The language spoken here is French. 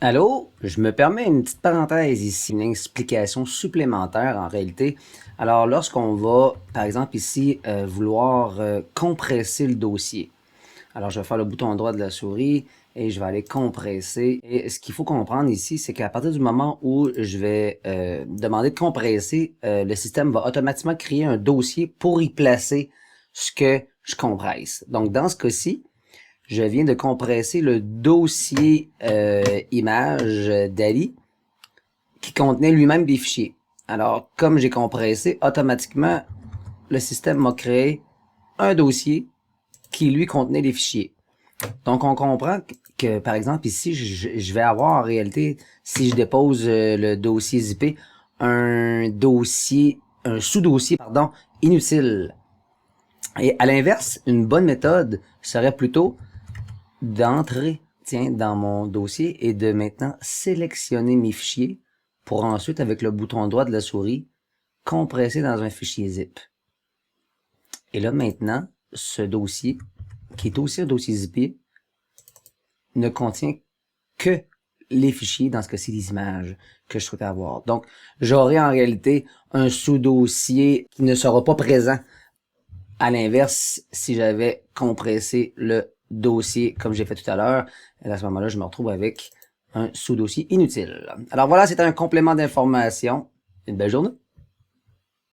Allô? Je me permets une petite parenthèse ici, une explication supplémentaire en réalité. Alors, lorsqu'on va, par exemple ici, vouloir compresser le dossier. Alors, je vais faire le bouton droit de la souris et je vais aller compresser. Et ce qu'il faut comprendre ici, c'est qu'à partir du moment où je vais demander de compresser, le système va automatiquement créer un dossier pour y placer ce que je compresse. Donc, dans ce cas-ci, je viens de compresser le dossier image d'Ali qui contenait lui-même des fichiers. Alors, comme j'ai compressé, automatiquement, le système m'a créé un dossier qui, lui, contenait les fichiers. Donc, on comprend que, par exemple, ici, je vais avoir en réalité, si je dépose le dossier zippé, un sous-dossier, pardon, inutile. Et à l'inverse, une bonne méthode serait plutôt d'entrer, tiens, dans mon dossier et de maintenant sélectionner mes fichiers pour ensuite, avec le bouton droit de la souris, compresser dans un fichier zip. Et là, maintenant, ce dossier, qui est aussi un dossier zippé, ne contient que les fichiers, dans ce cas-ci, les images que je souhaite avoir. Donc, j'aurai en réalité un sous-dossier qui ne sera pas présent. À l'inverse, si j'avais compressé le dossier comme j'ai fait tout à l'heure, à ce moment-là, je me retrouve avec un sous-dossier inutile. Alors voilà, c'était un complément d'information. Une belle journée.